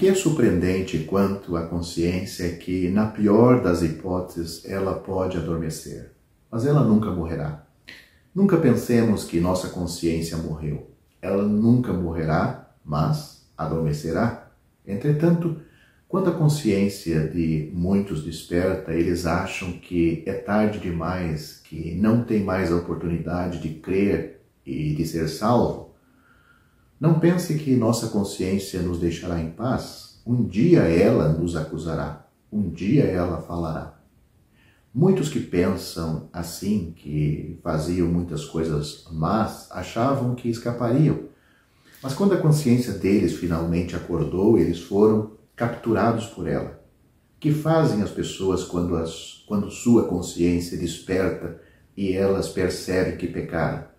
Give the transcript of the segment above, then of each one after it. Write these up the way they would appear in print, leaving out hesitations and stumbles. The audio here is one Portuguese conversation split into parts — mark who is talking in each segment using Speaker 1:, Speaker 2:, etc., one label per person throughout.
Speaker 1: que é surpreendente quanto à consciência é que, na pior das hipóteses, ela pode adormecer, mas ela nunca morrerá. Nunca pensemos que nossa consciência morreu. Ela nunca morrerá, mas adormecerá. Entretanto, quando a consciência de muitos desperta, eles acham que é tarde demais, que não tem mais a oportunidade de crer e de ser salvo. Não pense que nossa consciência nos deixará em paz. Um dia ela nos acusará. Um dia ela falará. Muitos que pensam assim, que faziam muitas coisas más, achavam que escapariam. Mas quando a consciência deles finalmente acordou, eles foram capturados por ela. O que fazem as pessoas quando sua consciência desperta e elas percebem que pecaram?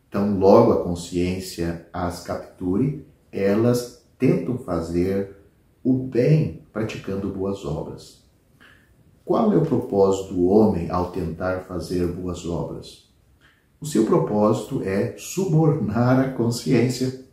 Speaker 1: Então, logo a consciência as capture, elas tentam fazer o bem praticando boas obras. Qual é o propósito do homem ao tentar fazer boas obras? O seu propósito é subornar a consciência.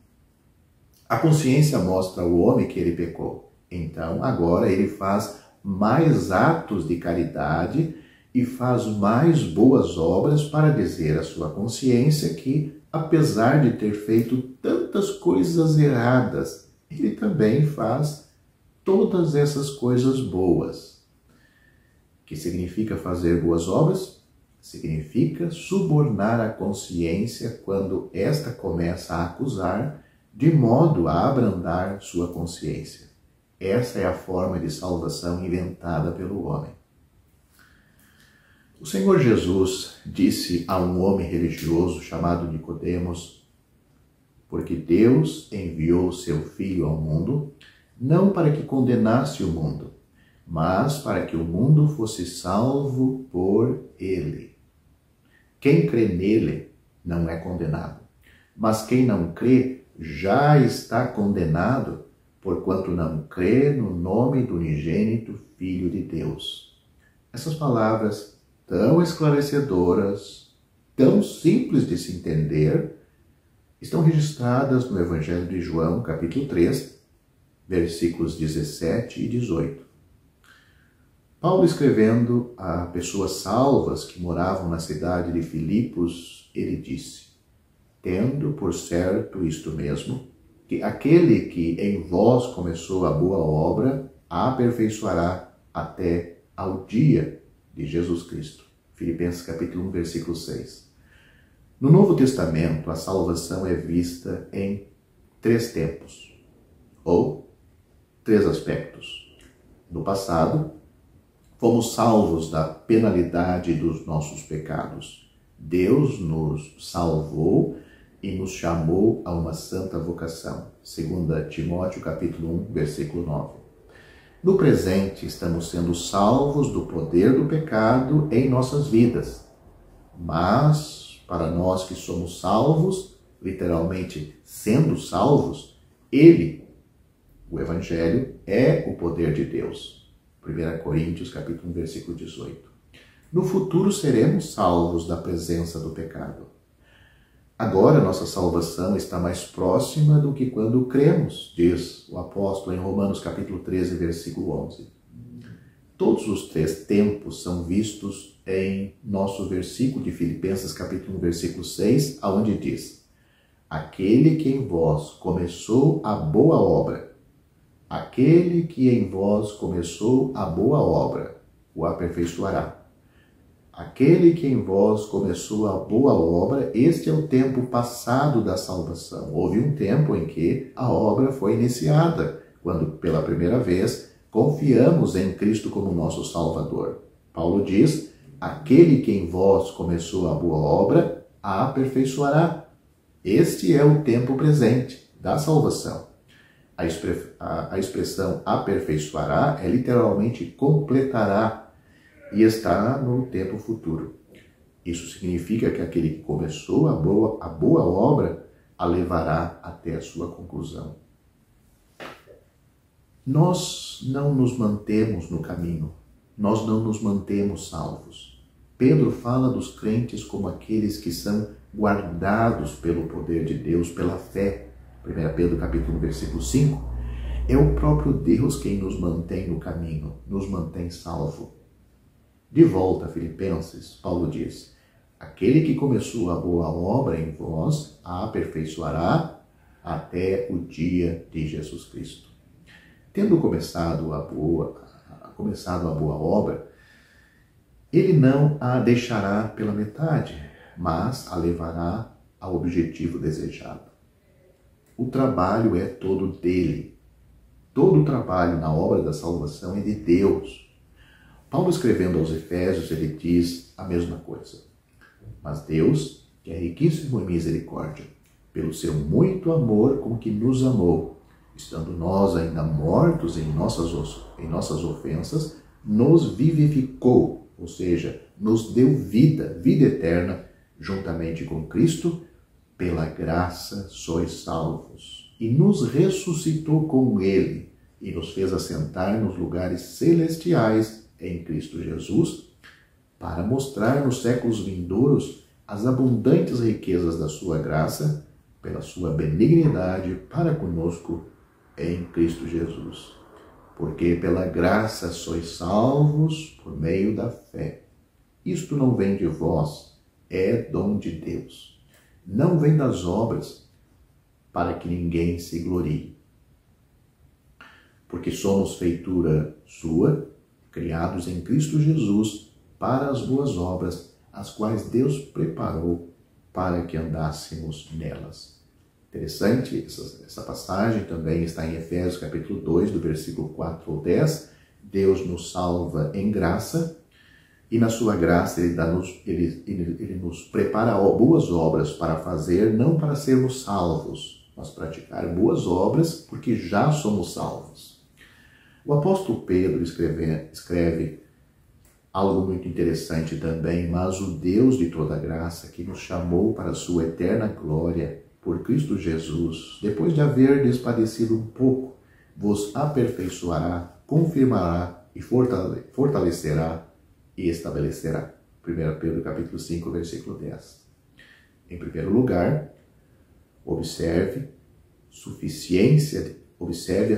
Speaker 1: A consciência mostra ao homem que ele pecou. Então, agora ele faz mais atos de caridade e faz mais boas obras para dizer à sua consciência que, apesar de ter feito tantas coisas erradas, ele também faz todas essas coisas boas. O que significa fazer boas obras? Significa subornar a consciência quando esta começa a acusar, de modo a abrandar sua consciência. Essa é a forma de salvação inventada pelo homem. O Senhor Jesus disse a um homem religioso chamado Nicodemos: porque Deus enviou seu Filho ao mundo, não para que condenasse o mundo, mas para que o mundo fosse salvo por ele. Quem crê nele não é condenado, mas quem não crê já está condenado, porquanto não crê no nome do unigênito Filho de Deus. Essas palavras tão esclarecedoras, tão simples de se entender, estão registradas no Evangelho de João, capítulo 3, versículos 17 e 18. Paulo, escrevendo a pessoas salvas que moravam na cidade de Filipos, ele disse: tendo por certo isto mesmo, que aquele que em vós começou a boa obra, a aperfeiçoará até ao dia de Jesus Cristo. Filipenses capítulo 1, versículo 6. No Novo Testamento, a salvação é vista em 3 tempos, ou 3 aspectos. No passado, fomos salvos da penalidade dos nossos pecados. Deus nos salvou e nos chamou a uma santa vocação. 2 Timóteo capítulo 1, versículo 9. No presente, estamos sendo salvos do poder do pecado em nossas vidas. Mas, para nós que somos salvos, literalmente sendo salvos, Ele, o Evangelho, é o poder de Deus. 1 Coríntios capítulo 1, versículo 18. No futuro seremos salvos da presença do pecado. Agora nossa salvação está mais próxima do que quando cremos, diz o apóstolo em Romanos capítulo 13, versículo 11. Todos os 3 tempos são vistos em nosso versículo de Filipenses capítulo 1, versículo 6, aonde diz: aquele que em vós começou a boa obra, aquele que em vós começou a boa obra, o aperfeiçoará. Aquele que em vós começou a boa obra, este é o tempo passado da salvação. Houve um tempo em que a obra foi iniciada, quando pela primeira vez confiamos em Cristo como nosso Salvador. Paulo diz: aquele que em vós começou a boa obra, a aperfeiçoará. Este é o tempo presente da salvação. A expressão aperfeiçoará é literalmente completará, e está no tempo futuro. Isso significa que aquele que começou a boa obra a levará até a sua conclusão. Nós não nos mantemos no caminho, nós não nos mantemos salvos. Pedro fala dos crentes como aqueles que são guardados pelo poder de Deus, pela fé. 1 Pedro capítulo 1, versículo 5. É o próprio Deus quem nos mantém no caminho, nos mantém salvo. De volta a Filipenses, Paulo diz: aquele que começou a boa obra em vós, a aperfeiçoará até o dia de Jesus Cristo. Tendo começado a boa obra, ele não a deixará pela metade, mas a levará ao objetivo desejado. O trabalho é todo dele. Todo o trabalho na obra da salvação é de Deus. Paulo, escrevendo aos Efésios, ele diz a mesma coisa. Mas Deus, que é riquíssimo em misericórdia, pelo seu muito amor com que nos amou, estando nós ainda mortos em nossas ofensas, nos vivificou, ou seja, nos deu vida eterna, juntamente com Cristo, pela graça sois salvos, e nos ressuscitou com Ele, e nos fez assentar nos lugares celestiais em Cristo Jesus, para mostrar nos séculos vindouros as abundantes riquezas da sua graça, pela sua benignidade para conosco em Cristo Jesus. Porque pela graça sois salvos por meio da fé. Isto não vem de vós, é dom de Deus. Não vem das obras, para que ninguém se glorie. Porque somos feitura sua, criados em Cristo Jesus, para as boas obras, as quais Deus preparou para que andássemos nelas. Interessante, essa passagem também está em Efésios capítulo 2, do versículo 4 ao 10. Deus nos salva em graça, e na sua graça ele nos prepara boas obras para fazer, não para sermos salvos, mas praticar boas obras porque já somos salvos. O apóstolo Pedro escreve algo muito interessante também: mas o Deus de toda graça, que nos chamou para a sua eterna glória por Cristo Jesus, depois de haver padecido um pouco, vos aperfeiçoará, confirmará e fortalecerá e estabelecerá. 1 Pedro capítulo 5, versículo 10. Em primeiro lugar, observe a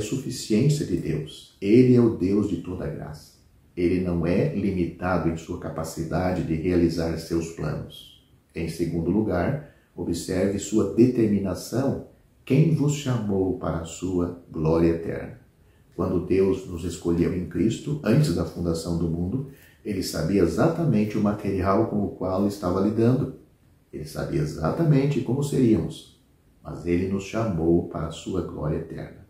Speaker 1: suficiência de Deus. Ele é o Deus de toda graça. Ele não é limitado em sua capacidade de realizar seus planos. Em segundo lugar, observe sua determinação, quem vos chamou para a sua glória eterna. Quando Deus nos escolheu em Cristo, antes da fundação do mundo, Ele sabia exatamente o material com o qual estava lidando. Ele sabia exatamente como seríamos, mas Ele nos chamou para a sua glória eterna.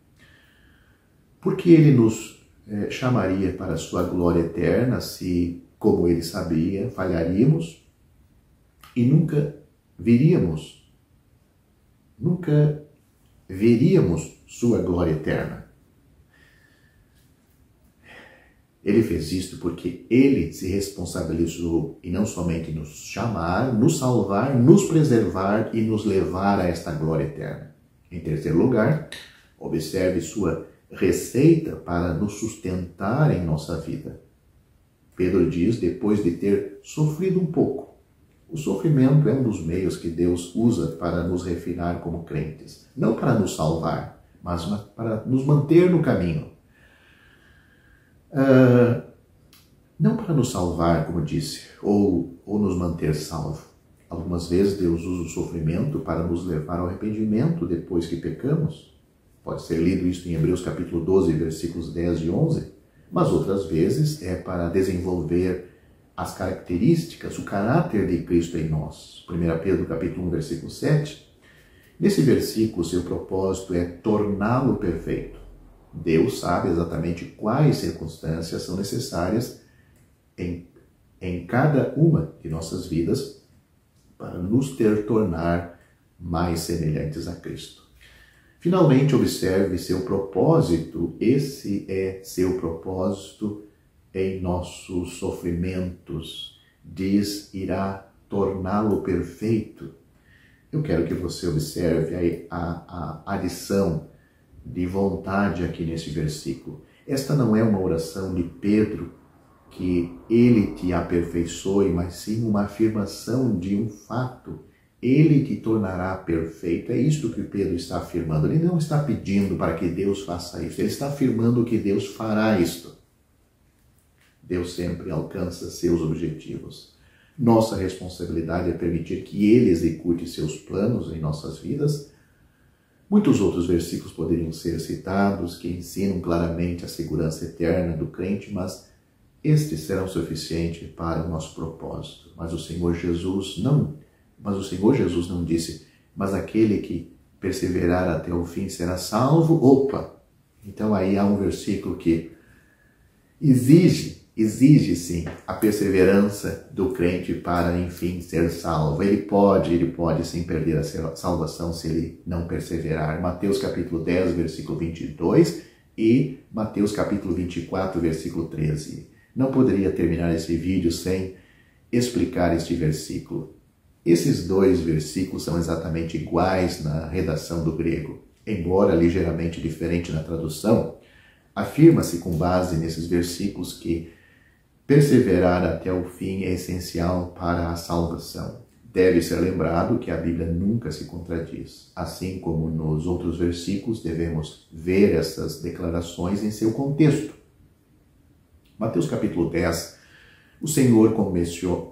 Speaker 1: Por que Ele nos chamaria para a sua glória eterna se, como Ele sabia, falharíamos e nunca veríamos sua glória eterna? Ele fez isto porque Ele se responsabilizou e não somente nos chamar, nos salvar, nos preservar e nos levar a esta glória eterna. Em terceiro lugar, observe sua receita para nos sustentar em nossa vida. Pedro diz, depois de ter sofrido um pouco. O sofrimento é um dos meios que Deus usa para nos refinar como crentes. Não para nos salvar, mas para nos manter no caminho. Não para nos salvar, como disse, ou nos manter salvo. Algumas vezes Deus usa o sofrimento para nos levar ao arrependimento depois que pecamos. Pode ser lido isso em Hebreus capítulo 12, versículos 10 e 11. Mas outras vezes é para desenvolver as características, o caráter de Cristo em nós. 1 Pedro capítulo 1, versículo 7. Nesse versículo, seu propósito é torná-lo perfeito. Deus sabe exatamente quais circunstâncias são necessárias em cada uma de nossas vidas para nos tornar mais semelhantes a Cristo. Finalmente, observe seu propósito. Esse é seu propósito em nossos sofrimentos. Diz, irá torná-lo perfeito. Eu quero que você observe a adição de vontade aqui nesse versículo. Esta não é uma oração de Pedro que ele te aperfeiçoe, mas sim uma afirmação de um fato. Ele te tornará perfeito. É isto que Pedro está afirmando. Ele não está pedindo para que Deus faça isso. Ele está afirmando que Deus fará isto. Deus sempre alcança seus objetivos. Nossa responsabilidade é permitir que Ele execute seus planos em nossas vidas. Muitos outros versículos poderiam ser citados que ensinam claramente a segurança eterna do crente, mas estes serão suficientes para o nosso propósito. Mas o Senhor Jesus não disse, mas aquele que perseverar até o fim será salvo. Opa! Então aí há um versículo que exige sim a perseverança do crente para, enfim, ser salvo. Ele pode sim perder a salvação se ele não perseverar. Mateus capítulo 10, versículo 22 e Mateus capítulo 24, versículo 13. Não poderia terminar esse vídeo sem explicar este versículo. Esses dois versículos são exatamente iguais na redação do grego, embora ligeiramente diferente na tradução. Afirma-se com base nesses versículos que perseverar até o fim é essencial para a salvação. Deve ser lembrado que a Bíblia nunca se contradiz. Assim como nos outros versículos, devemos ver essas declarações em seu contexto. Mateus capítulo 10, o Senhor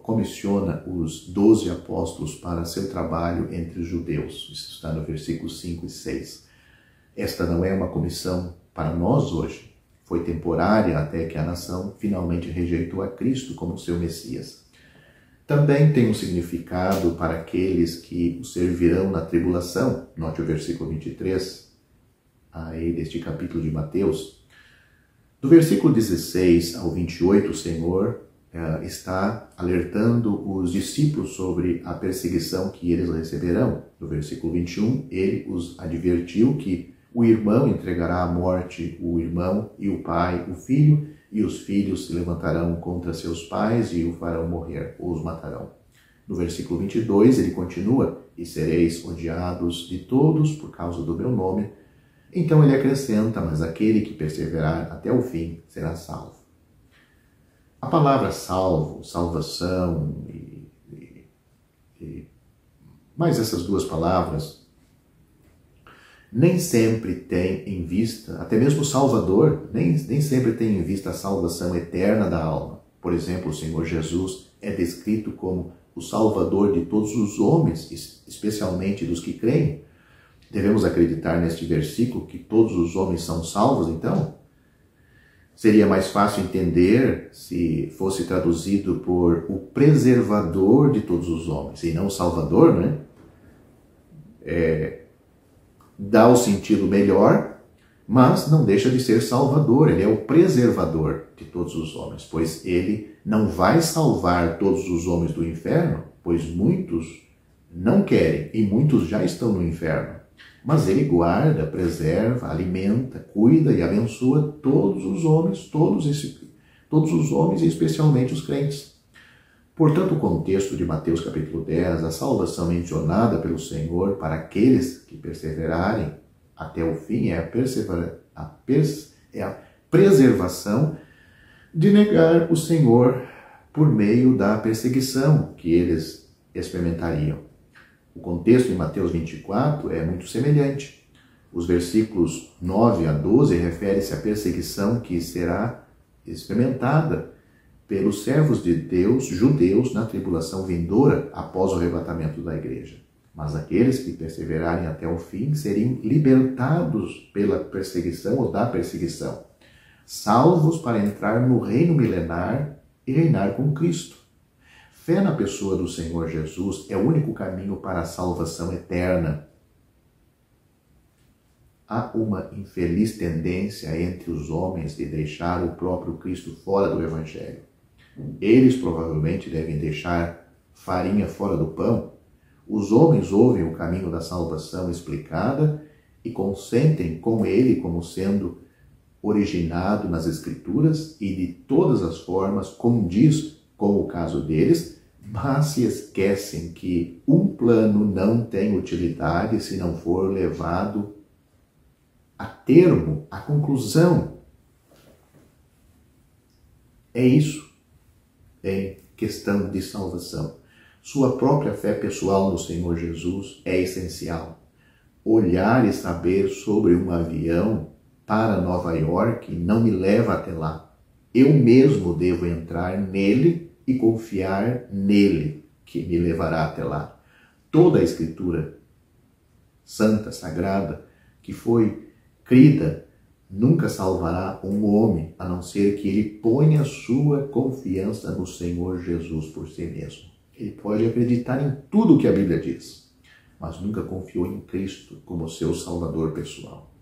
Speaker 1: comissiona os 12 apóstolos para seu trabalho entre os judeus. Isso está no versículo 5 e 6. Esta não é uma comissão para nós hoje. Foi temporária até que a nação finalmente rejeitou a Cristo como seu Messias. Também tem um significado para aqueles que o servirão na tribulação. Note o versículo 23 aí deste capítulo de Mateus. Do versículo 16 ao 28, o Senhor está alertando os discípulos sobre a perseguição que eles receberão. No versículo 21, ele os advertiu que o irmão entregará à morte o irmão e o pai o filho, e os filhos se levantarão contra seus pais e o farão morrer, ou os matarão. No versículo 22, ele continua, e sereis odiados de todos por causa do meu nome. Então ele acrescenta, mas aquele que perseverar até o fim será salvo. A palavra salvo, salvação, mais essas duas palavras, nem sempre tem em vista, até mesmo o Salvador, nem sempre tem em vista a salvação eterna da alma. Por exemplo, o Senhor Jesus é descrito como o Salvador de todos os homens, especialmente dos que creem. Devemos acreditar neste versículo que todos os homens são salvos, então? Seria mais fácil entender se fosse traduzido por o preservador de todos os homens, e não o Salvador, né? Dá o sentido melhor, mas não deixa de ser Salvador. Ele é o preservador de todos os homens, pois ele não vai salvar todos os homens do inferno, pois muitos não querem e muitos já estão no inferno. Mas ele guarda, preserva, alimenta, cuida e abençoa todos os homens, todos os homens e especialmente os crentes. Portanto, o contexto de Mateus capítulo 10, a salvação mencionada pelo Senhor para aqueles que perseverarem até o fim é a preservação de negar o Senhor por meio da perseguição que eles experimentariam. O contexto em Mateus 24 é muito semelhante. Os versículos 9 a 12 refere-se à perseguição que será experimentada pelos servos de Deus, judeus, na tribulação vindoura após o arrebatamento da igreja. Mas aqueles que perseverarem até o fim seriam libertados pela perseguição ou da perseguição, salvos para entrar no reino milenar e reinar com Cristo. Fé na pessoa do Senhor Jesus é o único caminho para a salvação eterna. Há uma infeliz tendência entre os homens de deixar o próprio Cristo fora do Evangelho. Eles provavelmente devem deixar farinha fora do pão. Os homens ouvem o caminho da salvação explicada e consentem com ele como sendo originado nas Escrituras e de todas as formas condiz com o caso deles, mas se esquecem que um plano não tem utilidade se não for levado a termo, a conclusão. É isso em questão de salvação. Sua própria fé pessoal no Senhor Jesus é essencial. Olhar e saber sobre um avião para Nova York não me leva até lá. Eu mesmo devo entrar nele e confiar nele, que me levará até lá. Toda a Escritura santa, sagrada, que foi crida, nunca salvará um homem, a não ser que ele ponha sua confiança no Senhor Jesus por si mesmo. Ele pode acreditar em tudo o que a Bíblia diz, mas nunca confiou em Cristo como seu Salvador pessoal.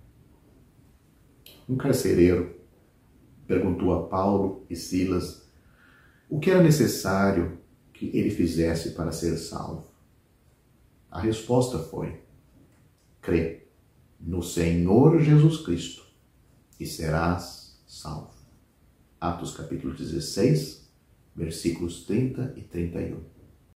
Speaker 1: Um carcereiro perguntou a Paulo e Silas o que era necessário que ele fizesse para ser salvo. A resposta foi: crê no Senhor Jesus Cristo e serás salvo. Atos capítulo 16, versículos 30 e 31.